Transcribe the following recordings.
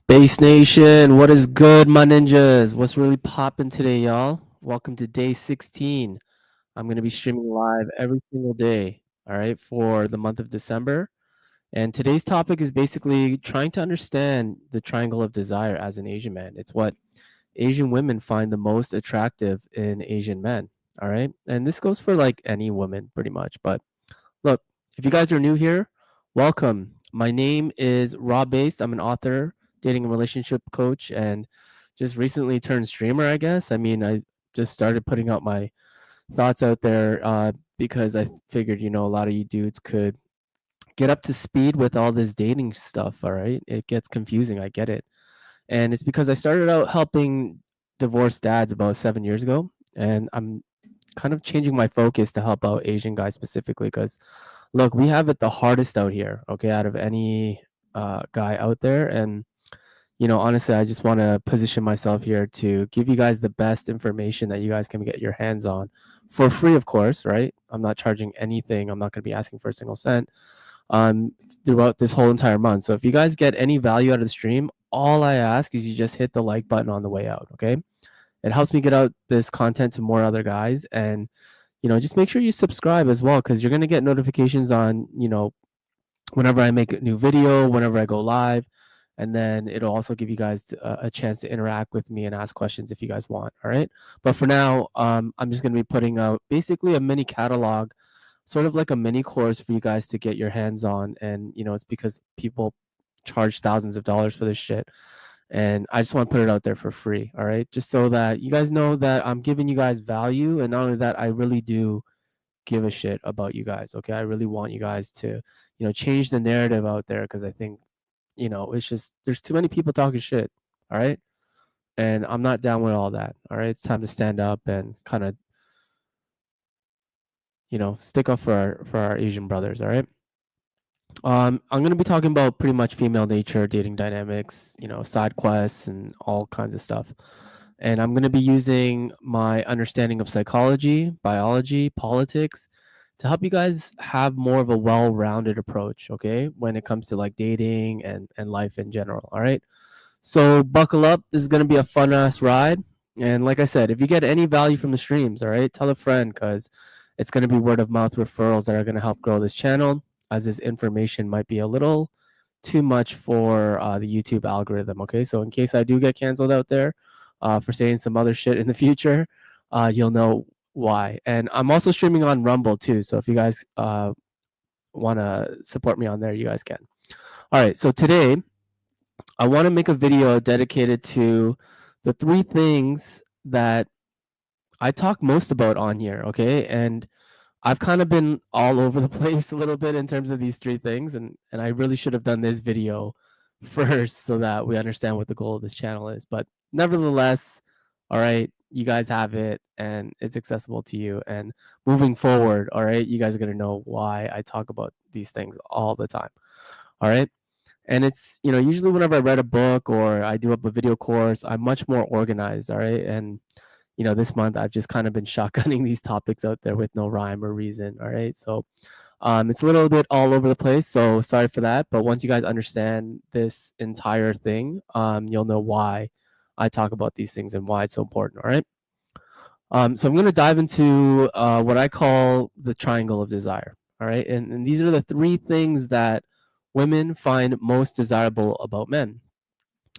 Base Nation, what is good, my ninjas? What's really popping today, y'all? Welcome to day 16. I'm going to be streaming live every single day, all right, for the month of December. And today's topic is basically trying to understand the triangle of desire as an Asian man. It's what Asian women find the most attractive in Asian men, all right? And this goes for like any woman pretty much. But look, if you guys are new here, welcome. My name is Rob Based. I'm an author, dating and relationship coach, and just recently turned streamer, I guess. I mean, I just started putting out my thoughts out there because I figured, a lot of you dudes could get up to speed with all this dating stuff, all right? It gets confusing. I get it. And it's because I started out helping divorced dads about 7 years ago. And I'm kind of changing my focus to help out Asian guys specifically because look, we have it the hardest out here, okay, out of any guy out there. And, honestly, I just want to position myself here to give you guys the best information that you guys can get your hands on for free, of course, right? I'm not charging anything. I'm not going to be asking for a single cent um, throughout this whole entire month. So if you guys get any value out of the stream, all I ask is you just hit the like button on the way out, okay? It helps me get out this content to more other guys. And just make sure you subscribe as well because you're going to get notifications on, whenever I make a new video, whenever I go live. And then it'll also give you guys a chance to interact with me and ask questions if you guys want. All right. But for now, I'm just going to be putting out basically a mini catalog, sort of like a mini course for you guys to get your hands on. And, it's because people charge thousands of dollars for this shit. And I just want to put it out there for free. All right. Just so that you guys know that I'm giving you guys value. And not only that, I really do give a shit about you guys. Okay. I really want you guys to, change the narrative out there because I think, it's just there's too many people talking shit. All right. And I'm not down with all that. All right. It's time to stand up and kind of, stick up for our Asian brothers. All right. I'm gonna be talking about pretty much female nature, dating dynamics, side quests, and all kinds of stuff. And I'm gonna be using my understanding of psychology, biology, politics, to help you guys have more of a well-rounded approach. Okay, when it comes to like dating and life in general. All right. So buckle up. This is gonna be a fun ass ride. And like I said, if you get any value from the streams, all right, tell a friend because it's gonna be word of mouth referrals that are gonna help grow this channel as this information might be a little too much for the YouTube algorithm. Okay, so in case I do get canceled out there for saying some other shit in the future, you'll know why. And I'm also streaming on Rumble too. So if you guys want to support me on there, you guys can. All right, so today I want to make a video dedicated to the three things that I talk most about on here. Okay, and I've kind of been all over the place a little bit in terms of these three things, and I really should have done this video first so that we understand what the goal of this channel is. But nevertheless, all right, you guys have it and it's accessible to you. And moving forward, all right, you guys are gonna know why I talk about these things all the time. All right. And it's, usually whenever I read a book or I do up a video course, I'm much more organized. All right. And this month I've just kind of been shotgunning these topics out there with no rhyme or reason. All right. So it's a little bit all over the place. So sorry for that. But once you guys understand this entire thing, you'll know why I talk about these things and why it's so important. All right. So I'm going to dive into what I call the triangle of desire. All right. And these are the three things that women find most desirable about men.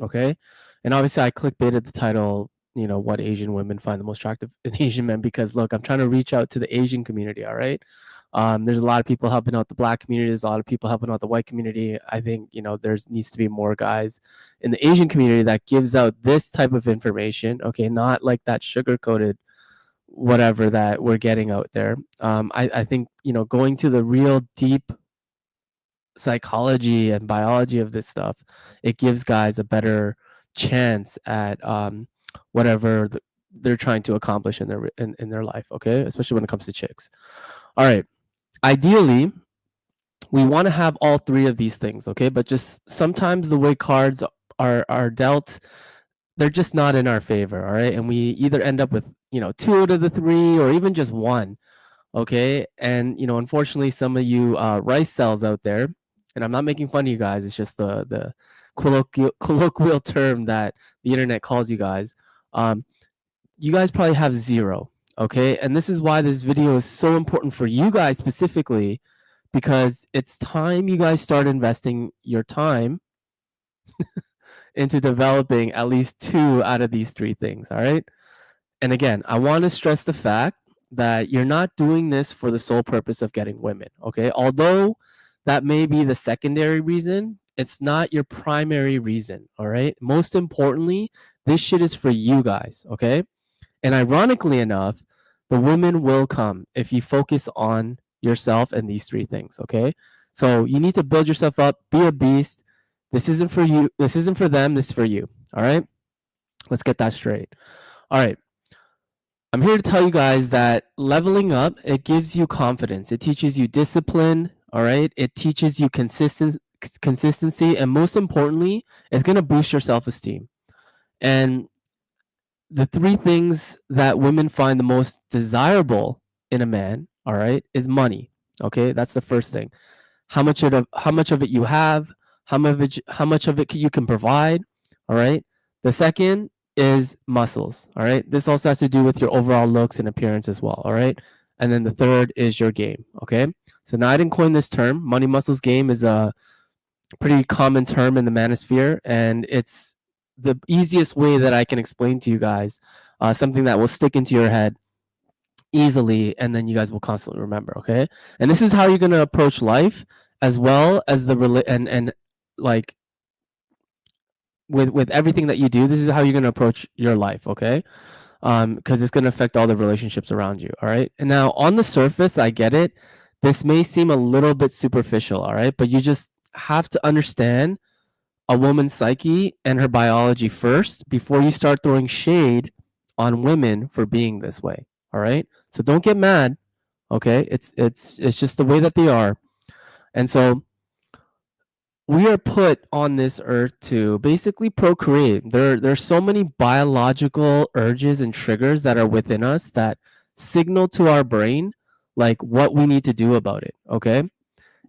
Okay. And obviously, I clickbaited the title, what Asian women find the most attractive in Asian men, because look, I'm trying to reach out to the Asian community. All right. There's a lot of people helping out the black community. There's a lot of people helping out the white community. I think, there's needs to be more guys in the Asian community that gives out this type of information. Okay. Not like that sugar coated whatever that we're getting out there. I think, going to the real deep psychology and biology of this stuff, it gives guys a better chance at whatever they're trying to accomplish in their life. Okay, especially when it comes to chicks. All right, ideally we want to have all three of these things. Okay, but just sometimes the way cards are dealt, they're just not in our favor. All right, and we either end up with two out of the three or even just one. Okay, and unfortunately some of you rice cells out there, and I'm not making fun of you guys, it's just the colloquial term that the internet calls you guys, you guys probably have zero. Okay, and this is why this video is so important for you guys specifically, because it's time you guys start investing your time into developing at least 2 out of these 3 things. All right. And again, I want to stress the fact that you're not doing this for the sole purpose of getting women. Okay. Although that may be the secondary reason, it's not your primary reason. All right. Most importantly, this shit is for you guys. Okay. And ironically enough, the women will come if you focus on yourself and these 3 things. Okay. So you need to build yourself up, be a beast. This isn't for you. This isn't for them. This is for you. All right. Let's get that straight. All right. I'm here to tell you guys that leveling up, it gives you confidence. It teaches you discipline. All right. It teaches you consistency. And most importantly, it's going to boost your self-esteem. And the 3 things that women find the most desirable in a man, all right, is money. Okay. That's the first thing. How much of it you have, how much of it you can provide. All right. The second is muscles. All right. This also has to do with your overall looks and appearance as well. All right. And then the third is your game. Okay. So now I didn't coin this term. Money, muscles, game is a pretty common term in the manosphere, and it's the easiest way that I can explain to you guys something that will stick into your head easily, and then you guys will constantly remember. Okay. And this is how you're going to approach life, as well as and like with everything that you do. This is how you're going to approach your life. Okay. Because it's going to affect all the relationships around you. All right. And now on the surface, I get it. This may seem a little bit superficial. All right. But you just have to understand a woman's psyche and her biology first before you start throwing shade on women for being this way. All right. So don't get mad. Okay. It's just the way that they are. And so we are put on this earth to basically procreate. There's so many biological urges and triggers that are within us that signal to our brain like what we need to do about it. Okay.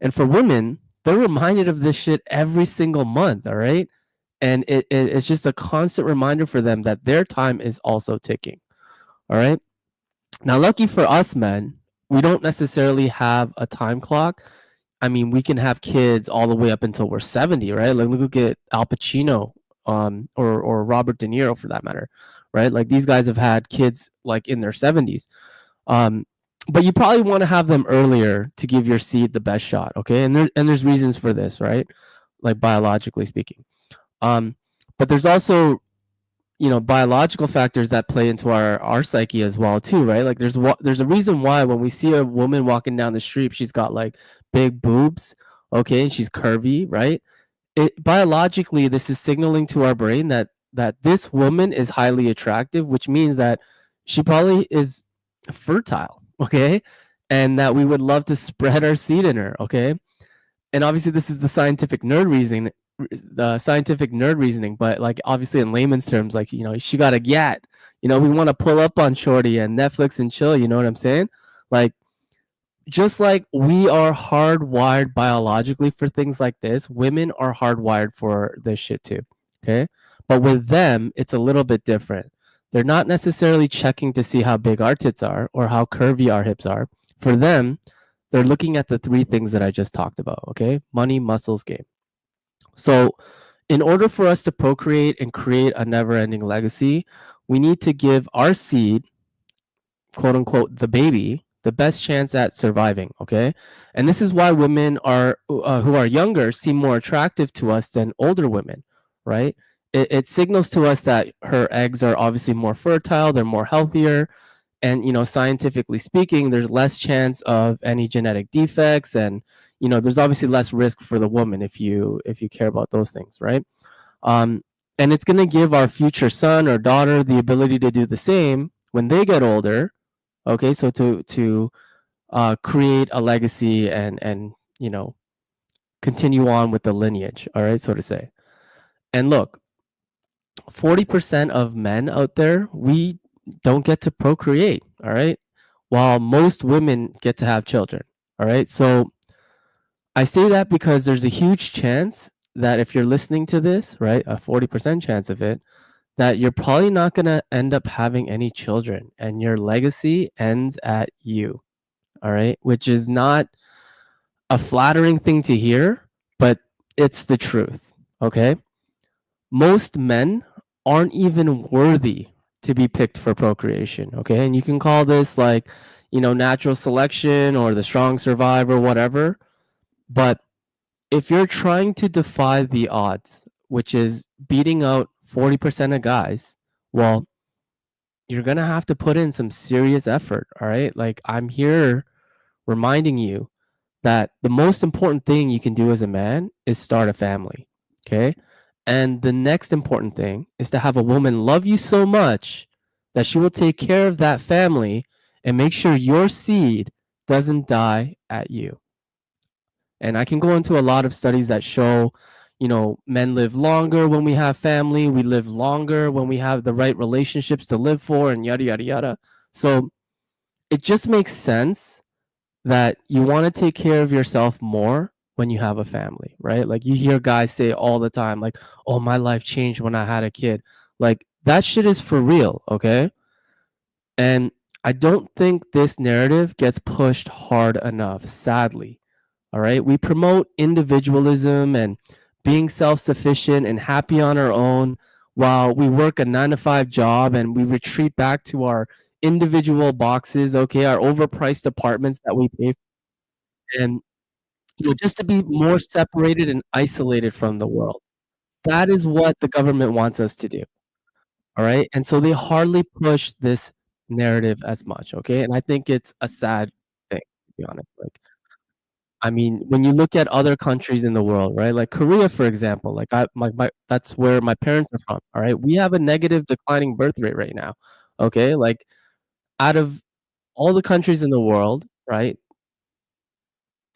And for women, they're reminded of this shit every single month. All right. And it's just a constant reminder for them that their time is also ticking. All right. Now, lucky for us men, we don't necessarily have a time clock. I mean, we can have kids all the way up until we're 70, right? Like, look at Al Pacino, or Robert De Niro for that matter, right? Like, these guys have had kids like in their 70s. But you probably want to have them earlier to give your seed the best shot, okay? And there's reasons for this, right? Like, biologically speaking. But there's also, biological factors that play into our psyche as well too, right? Like, there's a reason why when we see a woman walking down the street, she's got like big boobs, okay, and she's curvy, right? Biologically, this is signaling to our brain that this woman is highly attractive, which means that she probably is fertile, okay, and that we would love to spread our seed in her, okay. And obviously, this is the scientific nerd reasoning, but like obviously in layman's terms, like, she got a gat, we want to pull up on shorty and Netflix and chill, you know what I'm saying? Like, just like we are hardwired biologically for things like this, women are hardwired for this shit too, okay? But with them, it's a little bit different. They're not necessarily checking to see how big our tits are or how curvy our hips are. For them, they're looking at the 3 things that I just talked about, okay? Money, muscles, game. So in order for us to procreate and create a never-ending legacy, we need to give our seed, quote unquote, the baby, the best chance at surviving, okay? And this is why women who are younger seem more attractive to us than older women, right? It signals to us that her eggs are obviously more fertile, they're more healthier, and scientifically speaking, there's less chance of any genetic defects, and there's obviously less risk for the woman if you care about those things, right? And it's going to give our future son or daughter the ability to do the same when they get older, okay? So to create a legacy and continue on with the lineage, all right, so to say. And look, 40% of men out there, we don't get to procreate, all right, while most women get to have children, all right? So I say that because there's a huge chance that if you're listening to this, right, a 40% chance of it, that you're probably not gonna end up having any children and your legacy ends at you, all right? Which is not a flattering thing to hear, but it's the truth, okay? Most men aren't even worthy to be picked for procreation, okay? And you can call this like, natural selection or the strong survivor, whatever. But if you're trying to defy the odds, which is beating out 40% of guys, well, you're going to have to put in some serious effort, all right? Like I'm here reminding you that the most important thing you can do as a man is start a family. Okay. And the next important thing is to have a woman love you so much that she will take care of that family and make sure your seed doesn't die at you. And I can go into a lot of studies that show, men live longer when we have family, we live longer when we have the right relationships to live for, and yada, yada, yada. So it just makes sense that you want to take care of yourself more when you have a family, right? Like you hear guys say all the time, like, oh, my life changed when I had a kid. Like that shit is for real, okay? And I don't think this narrative gets pushed hard enough, sadly. All right. We promote individualism and being self sufficient and happy on our own while we work a 9 to 5 job and we retreat back to our individual boxes, okay, our overpriced apartments that we pay for, and just to be more separated and isolated from the world. That is what the government wants us to do. All right. And so they hardly push this narrative as much. Okay. And I think it's a sad thing, to be honest. Like, I mean, when you look at other countries in the world, right? Like Korea, for example, like my that's where my parents are from. All right. We have a negative declining birth rate right now. Okay. Like out of all the countries in the world, right?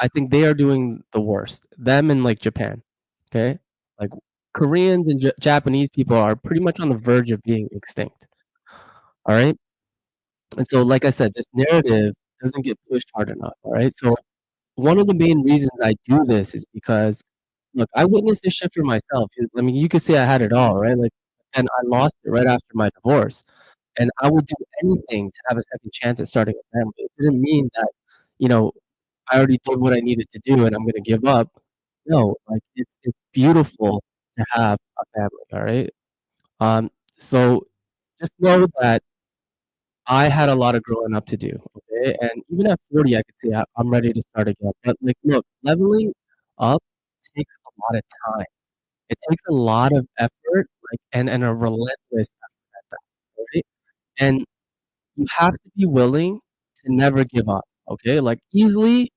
I think they are doing the worst. Them and like Japan. Okay. Like Koreans and Japanese people are pretty much on the verge of being extinct. All right. And so, like I said, this narrative doesn't get pushed hard enough. All right. So one of the main reasons I do this is because look, I witnessed this shit for myself. I mean, you could say I had it all, right? Like, and I lost it right after my divorce, and I would do anything to have a second chance at starting a family. It didn't mean that, you know, I already did what I needed to do and I'm gonna give up. No, like it's beautiful to have a family, all right? So just know that I had a lot of growing up to do, okay? And even at 40, I could say I'm ready to start again. But like, look, leveling up takes a lot of time. It takes a lot of effort, like, and a relentless effort at that, right? And you have to be willing to never give up, okay? Like, easily,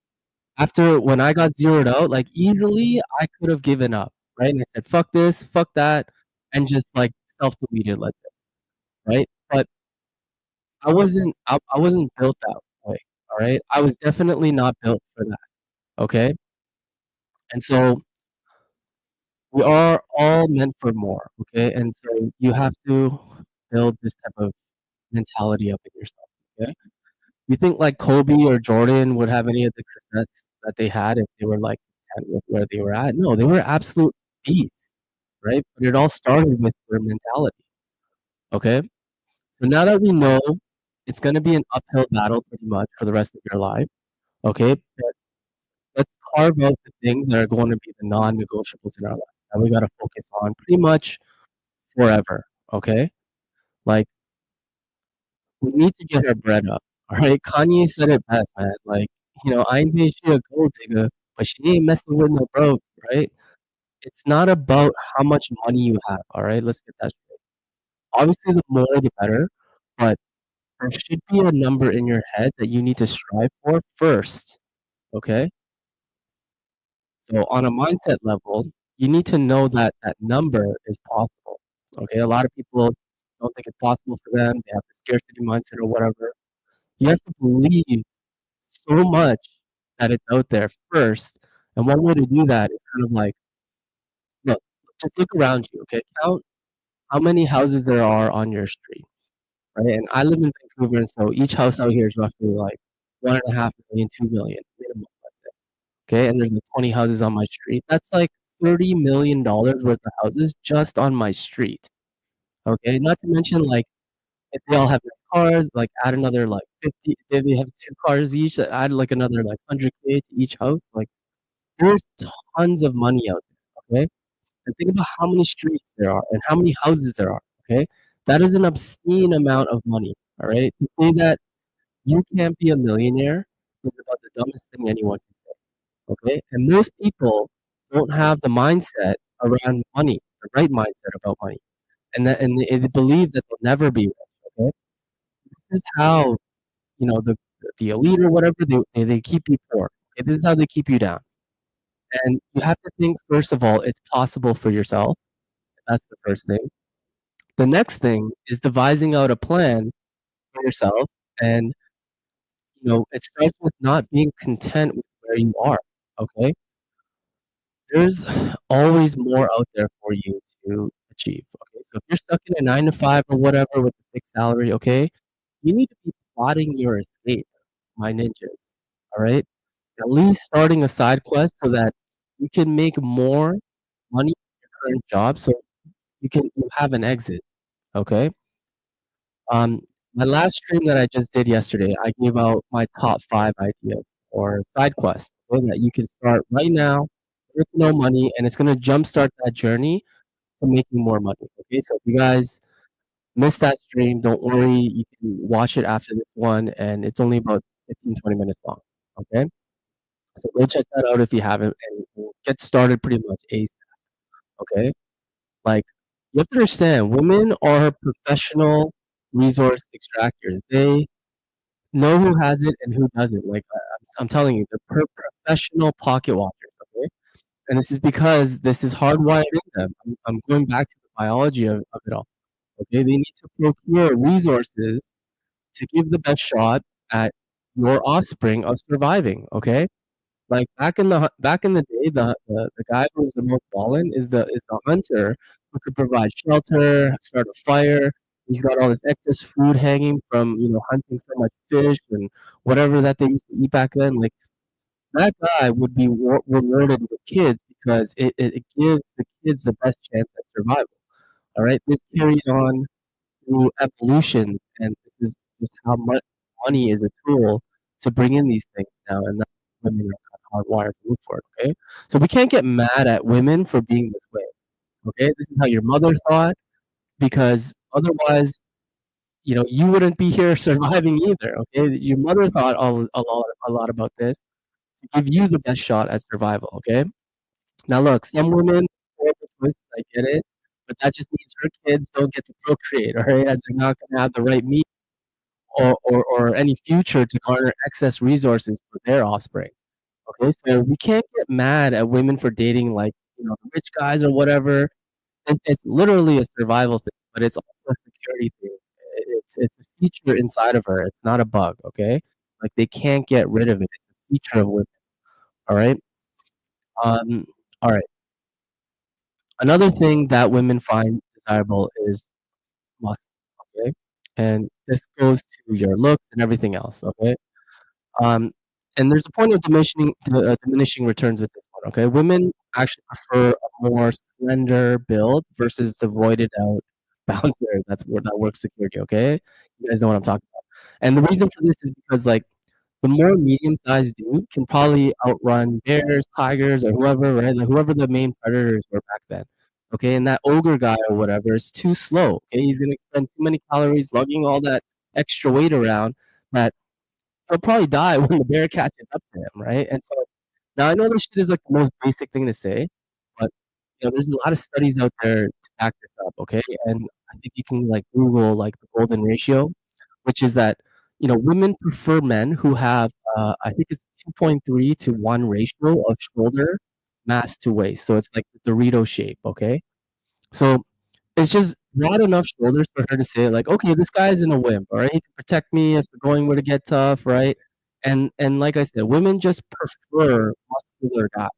after when I got zeroed out, like, easily, I could have given up, right? And I said, "Fuck this, fuck that," and just, like, self-deleted, let's say, right? But I wasn't built that way, alright? I was definitely not built for that, okay? And so we are all meant for more, okay? And so you have to build this type of mentality up in yourself, okay? You think like Kobe or Jordan would have any of the success that they had if they were like content with where they were at? No, they were absolute beasts, right? But it all started with their mentality, okay? So now that we know it's gonna be an uphill battle pretty much for the rest of your life, okay? But let's carve out the things that are going to be the non-negotiables in our life that we gotta focus on pretty much forever, okay? Like, we need to get our bread up, alright? Kanye said it best, man, like, "I ain't saying she a gold digger, but she ain't messing with no broke," right? It's not about how much money you have, alright? Let's get that straight. Obviously, the more the better, but there should be a number in your head that you need to strive for first, okay? So on a mindset level, you need to know that that number is possible, okay? A lot of people don't think it's possible for them, they have the scarcity mindset or whatever. You have to believe so much that it's out there first, and one way to do that is kind of like, look, just look around you, okay? Count how many houses there are on your street, right? And I live in Vancouver, and so each house out here is roughly like 1.5 million, 2 million minimum, let's say, okay? And there's like 20 houses on my street. That's like $30 million worth of houses just on my street, okay? Not to mention, like, if they all have nice cars, like, add another, like, 50 if they have 2 cars each, add, like, another, like, 100K to each house, like, there's tons of money out there, okay? And think about how many streets there are and how many houses there are, okay? That is an obscene amount of money, alright? To say that you can't be a millionaire is about the dumbest thing anyone can say, okay? And most people don't have the mindset around money, the right mindset about money, and they believe that they'll never be rich, okay? This is how, you know, the elite or whatever, they keep you poor, okay? This is how they keep you down. And you have to think, first of all, it's possible for yourself. That's the first thing. The next thing is devising out a plan for yourself, and, you know, it starts with not being content with where you are, okay? There's always more out there for you to achieve, okay? So if you're stuck in a 9 to 5 or whatever with a fixed salary, okay, you need to be plotting your escape, my ninjas, alright? At least starting a side quest so that you can make more money in your current job so you have an exit, okay? Um, my last stream that I just did yesterday, I gave out my top 5 ideas or side quests so that you can start right now with no money, and it's gonna jumpstart that journey to making more money, okay? So if you guys missed that stream, don't worry, you can watch it after this one, and it's only about 15, 20 minutes long, okay? So go check that out if you haven't, and we'll get started pretty much ASAP, okay? Like, you have to understand, women are professional resource extractors. They know who has it and who doesn't. Like, I'm telling you, they're professional pocket watchers, okay? And this is because this is hardwired in them. I'm going back to the biology of it all, okay? They need to procure resources to give the best shot at your offspring of surviving, okay? Like, back in the day, the guy who was the most ballin' is the hunter who could provide shelter, start a fire. He's got all this excess food hanging from, you know, hunting so much fish and whatever that they used to eat back then. Like, that guy would be rewarded with kids because it gives the kids the best chance at survival, alright? This carried on through evolution, and this is just how much money is a tool to bring in these things now, and that's what women are hardwired to look for it, okay? So we can't get mad at women for being this way, okay? This is how your mother thought, because otherwise, you know, you wouldn't be here surviving either, okay? Your mother thought a lot about this to give you the best shot at survival, okay? Now look, some women, horrible choices, I get it, but that just means her kids don't get to procreate, alright? As they're not gonna have the right means or any future to garner excess resources for their offspring. Okay, so we can't get mad at women for dating like, you know, the rich guys or whatever. It's literally a survival thing, but it's also a security thing. It's a feature inside of her. It's not a bug, okay? Like they can't get rid of it. It's a feature of women. All right. Um. All right. Another thing that women find desirable is muscle. Okay, and this goes to your looks and everything else. Okay. Um, and there's a point of diminishing returns with this one, okay? Women actually prefer a more slender build versus the roided out bouncer that's where that works security, okay? You guys know what I'm talking about. And the reason for this is because, like, the more medium-sized dude can probably outrun bears, tigers, or whoever, right? Like, whoever the main predators were back then, okay? And that ogre guy or whatever is too slow, okay? He's gonna spend too many calories lugging all that extra weight around that he'll probably die when the bear catches up to him, right? And so now I know this shit is like the most basic thing to say, but you know, there's a lot of studies out there to back this up, okay? And I think you can like Google like the golden ratio, which is that you know women prefer men who have I think it's 2.3 to 1 ratio of shoulder mass to waist. So it's like the Dorito shape, okay? So it's just broad enough shoulders for her to say like, "Okay, this guy isn't a wimp, alright? He can protect me if the going were to get tough," right? And like I said, women just prefer muscular guys,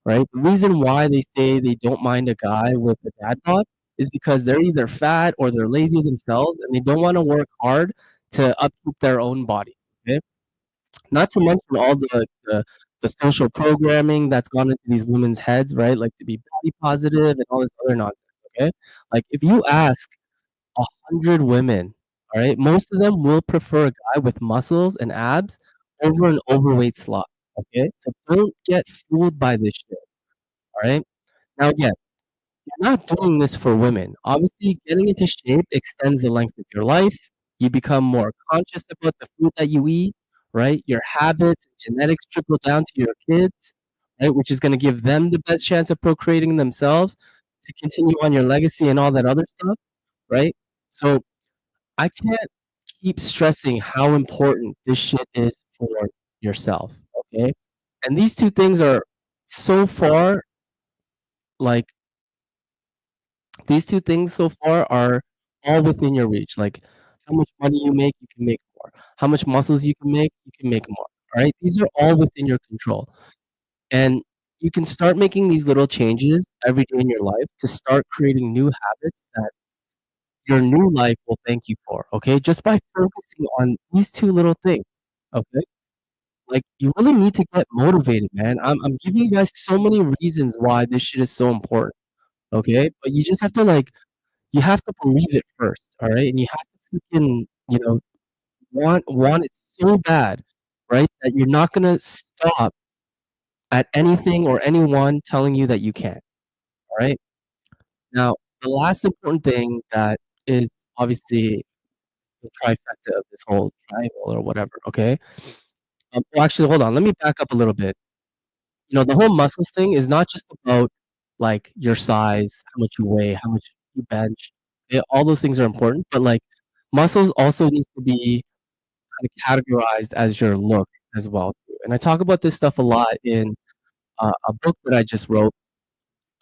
right? The reason why they say they don't mind a guy with a dad bod is because they're either fat or they're lazy themselves, and they don't wanna work hard to upkeep their own body, okay? Not to mention all the the social programming that's gone into these women's heads, right? Like to be body positive and all this other nonsense, okay? Like if you ask 100 women, all right, most of them will prefer a guy with muscles and abs over an overweight slob, okay? So don't get fooled by this shit, all right? Now again, you're not doing this for women. Obviously, getting into shape extends the length of your life. You become more conscious about the food that you eat, right? Your habits and genetics trickle down to your kids, right? Which is going to give them the best chance of procreating themselves to continue on your legacy and all that other stuff, right? So I can't keep stressing how important this shit is for yourself, okay? And these two things are so far like these two things so far are all within your reach. Like how much money you make, you can make more. How much muscles you can make more. All right? These are all within your control. And you can start making these little changes every day in your life to start creating new habits that your new life will thank you for. Okay? Just by focusing on these two little things. Okay? Like you really need to get motivated, man. I'm giving you guys so many reasons why this shit is so important. Okay? But you just have to like you have to believe it first, all right? And you have to freaking, want it so bad, right? That you're not gonna stop at anything or anyone telling you that you can't, all right? Now, the last important thing that is obviously the trifecta of this whole triangle or whatever, okay? Well, actually, hold on. Let me back up a little bit. The whole muscles thing is not just about like your size, how much you weigh, how much you bench. Yeah, all those things are important, but like muscles also needs to be kind of categorized as your look as well too. And I talk about this stuff a lot in a book that I just wrote.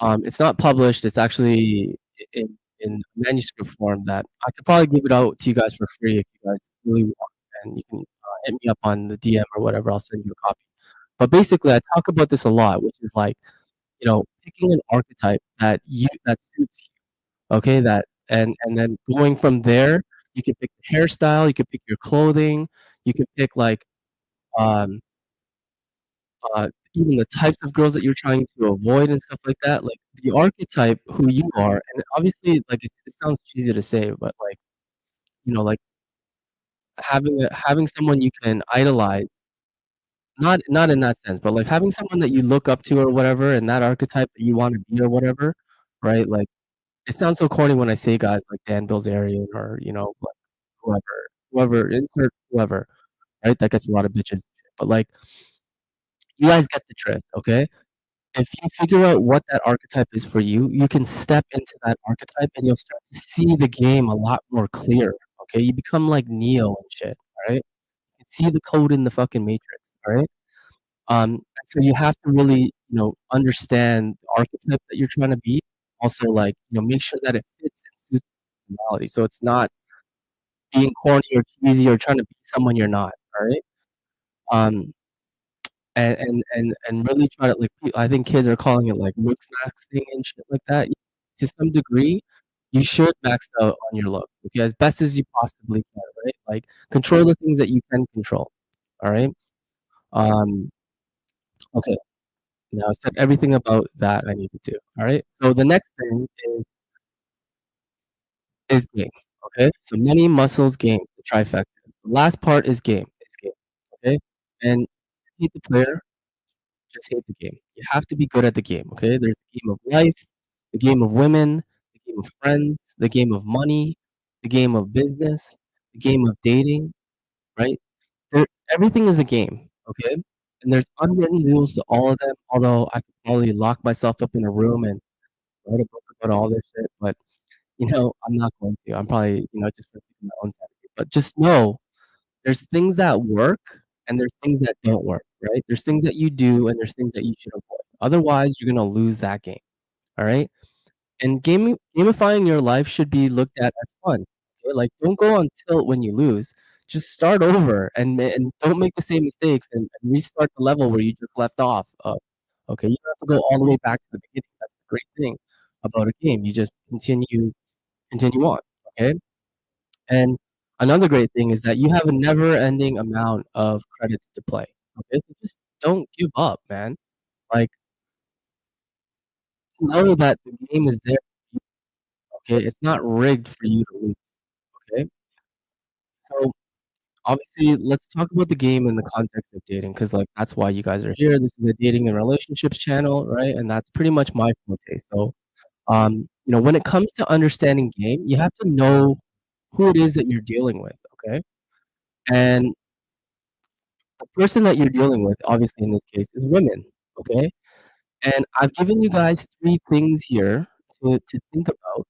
It's not published. It's actually in manuscript form that I could probably give it out to you guys for free if you guys really want. And you can hit me up on the DM or whatever. I'll send you a copy. But basically, I talk about this a lot, which is like picking an archetype that suits you. Okay, that and then going from there, you can pick the hairstyle, you can pick your clothing, you can pick like um even the types of girls that you're trying to avoid and stuff like that. Like the archetype, who you are, and obviously, like it sounds cheesy to say, but like like having someone you can idolize, not in that sense, but like having someone that you look up to or whatever, and that archetype that you want to be or whatever, right? Like it sounds so corny when I say guys like Dan Bilzerian or like insert whoever, right? That gets a lot of bitches, but like you guys get the drift, okay? If you figure out what that archetype is for you, you can step into that archetype and you'll start to see the game a lot more clear. Okay, you become like Neo and shit. All right, you can see the code in the fucking matrix. All right. So you have to really, understand the archetype that you're trying to be. Also, like, make sure that it fits and suits your personality. So it's not being corny or cheesy or trying to be someone you're not. All right. Um, and really try to like I think kids are calling it like mix maxing and shit like that. To some degree, you should max out on your looks, okay, as best as you possibly can, right? Like control the things that you can control. All right. Um, okay. Now I said everything about that I needed to. All right. So the next thing is game. Okay. So money, muscles, game, the trifecta. The last part is game. It's game. Okay. And hate the player, just hate the game. You have to be good at the game, okay? There's the game of life, the game of women, the game of friends, the game of money, the game of business, the game of dating, right? Everything is a game, okay? And there's unwritten rules to all of them, although I could probably lock myself up in a room and write a book about all this shit, but, I'm not going to. I'm probably, just gonna keep my own sanity. But just know there's things that work and there's things that don't work, right? There's things that you do and there's things that you should avoid. Otherwise, you're gonna lose that game. All right. And gamifying your life should be looked at as fun. Okay? Like don't go on tilt when you lose. Just start over and don't make the same mistakes and restart the level where you just left off. Okay, you don't have to go all the way back to the beginning. That's the great thing about a game. You just continue on. Okay. And another great thing is that you have a never-ending amount of credits to play. Okay, so just don't give up, man. Like, know that the game is there for you, okay? It's not rigged for you to lose, okay? So, obviously, let's talk about the game in the context of dating, because like, that's why you guys are here. This is a dating and relationships channel, right? And that's pretty much my forte. So, when it comes to understanding game, you have to know who it is that you're dealing with, okay? And the person that you're dealing with, obviously in this case, is women, okay? And I've given you guys 3 things here to think about,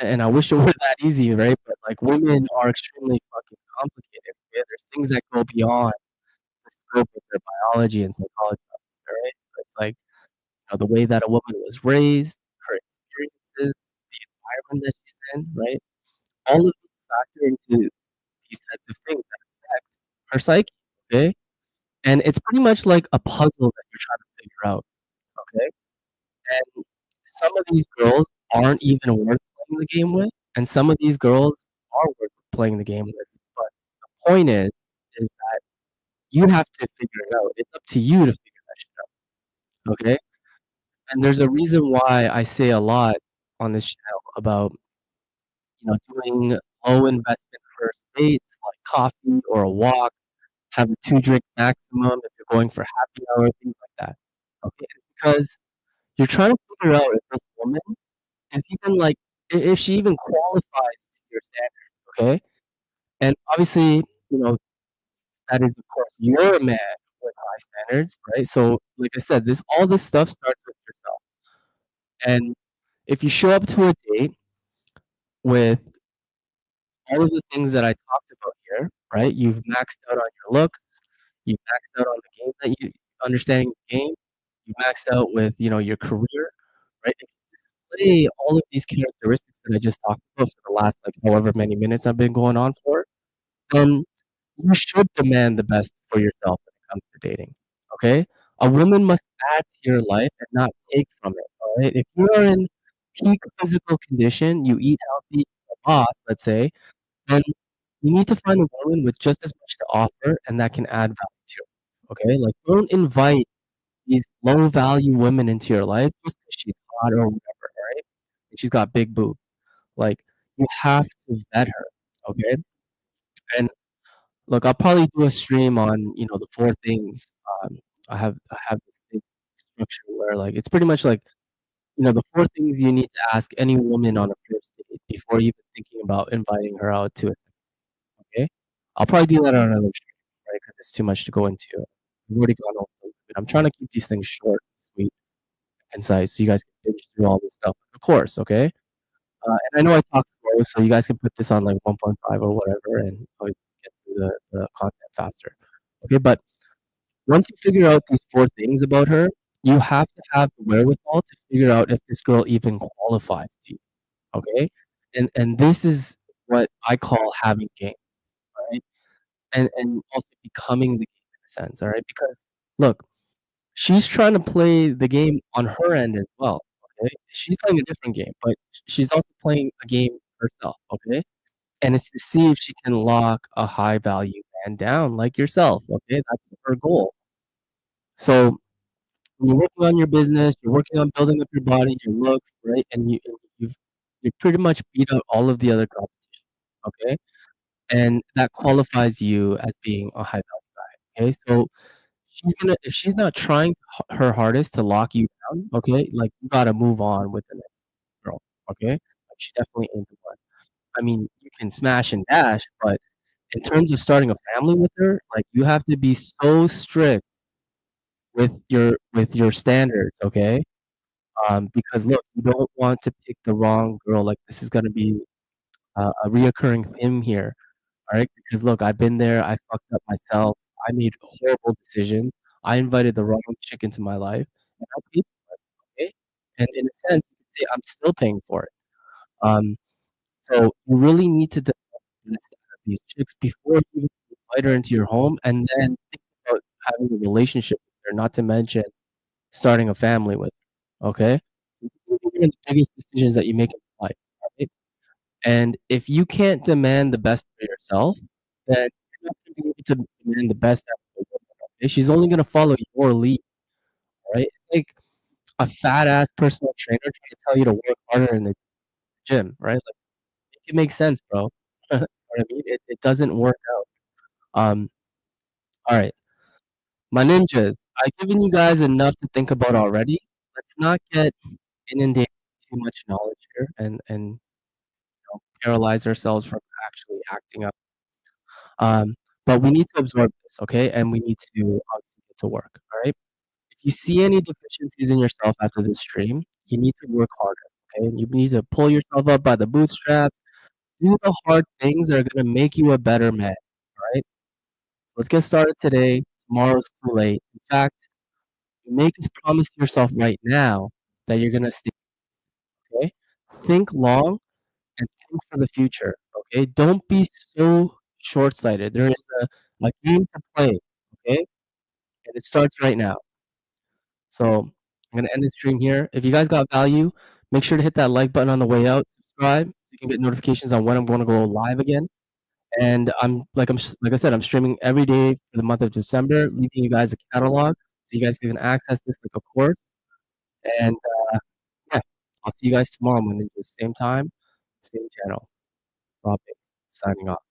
and I wish it were that easy, right? But, like, women are extremely fucking complicated, okay? There's things that go beyond the scope of their biology and psychology, right? It's like, the way that a woman was raised, her experiences, the environment that she's in, right? All of these factor into these types of things that affect her psyche, okay? And it's pretty much like a puzzle that you're trying to figure out, okay? And some of these girls aren't even worth playing the game with, and some of these girls are worth playing the game with. But the point is that you have to figure it out. It's up to you to figure that shit out, okay? And there's a reason why I say a lot on this channel about, doing low investment first dates, like coffee or a walk, have a 2-drink maximum if you're going for happy hour, things like that, okay? It's because you're trying to figure out if this woman is even, like, if she even qualifies to your standards, okay? And obviously, you know, that is, of course, you're a man with high standards, right? So, like I said, this stuff starts with yourself. And if you show up to a date with all of the things that I talked about here, right? You've maxed out on your looks, you've maxed out on the game that you understanding the game, you maxed out with, your career, right? If you display all of these characteristics that I just talked about for the last, like, however many minutes I've been going on for, then you should demand the best for yourself when it comes to dating, okay? A woman must add to your life and not take from it, alright? If you are in peak physical condition, you eat healthy, a boss, let's say, then you need to find a woman with just as much to offer and that can add value to you, okay? Like, don't invite these low value women into your life just 'cause she's hot or whatever, right? And she's got big boobs. Like, you have to vet her, okay? And look, I'll probably do a stream on, the 4 things. I have this thing structure where, like, it's pretty much like, the 4 things you need to ask any woman on a first date before even thinking about inviting her out to it, okay? I'll probably do that on another stream, right? Because it's too much to go into. We've already gone over it. I'm trying to keep these things short and sweet, concise, so you guys can binge through all this stuff, of course, okay? And I know I talk slow, so you guys can put this on, like, 1.5 or whatever and always get through the content faster. Okay, but once you figure out these 4 things about her, you have to have the wherewithal to figure out if this girl even qualifies to you, okay? And this is what I call having game, right? And also becoming the game in a sense, alright? Because, look, she's trying to play the game on her end as well, okay? She's playing a different game, but she's also playing a game herself, okay? And it's to see if she can lock a high value man down like yourself, okay? That's her goal. So, when you're working on your business, you're working on building up your body, your looks, right? You pretty much beat out all of the other competition, okay? And that qualifies you as being a high value guy, okay? So, if she's not trying her hardest to lock you down, okay, like, you gotta move on with the next girl, okay? Like, she definitely ain't the one. I mean, you can smash and dash, but in terms of starting a family with her, like, you have to be so strict with your standards, okay? Because look, you don't want to pick the wrong girl, like, this is gonna be a reoccurring theme here, alright? Because look, I've been there, I fucked up myself, I made horrible decisions, I invited the wrong chick into my life, and I paid for it, okay? And in a sense, you could say I'm still paying for it. Um, so you really need to develop the best out of these chicks before you invite her into your home, and then think about having a relationship with her, not to mention starting a family with her, okay? These are gonna be the biggest decisions that you make in life, right? And if you can't demand the best for yourself, then you're not gonna be able to demand the best out of a woman, okay? She's only gonna follow your lead, right? It's like a fat ass personal trainer trying to tell you to work harder in the gym, right? Like, make it make sense, bro. You know what I mean? It doesn't work out. Alright. My ninjas, I've given you guys enough to think about already. Let's not get inundated with too much knowledge here and paralyze ourselves from actually acting up. Um, but we need to absorb this, okay? And we need to obviously get to work, all right? If you see any deficiencies in yourself after this stream, you need to work harder, okay? You need to pull yourself up by the bootstraps, do the hard things that are gonna make you a better man, all right? Let's get started today. Tomorrow's too late. In fact, make this promise to yourself right now that you're gonna stay, okay? Think long and think for the future, okay? Don't be so short-sighted. There is a game to play, okay? And it starts right now. So I'm gonna end the stream here. If you guys got value, make sure to hit that like button on the way out, subscribe so you can get notifications on when I'm gonna go live again. And like I said, I'm streaming every day for the month of December, leaving you guys a catalog so you guys can access this like a course. And yeah, I'll see you guys tomorrow Monday at the same time, same channel. Rob Bates, signing off.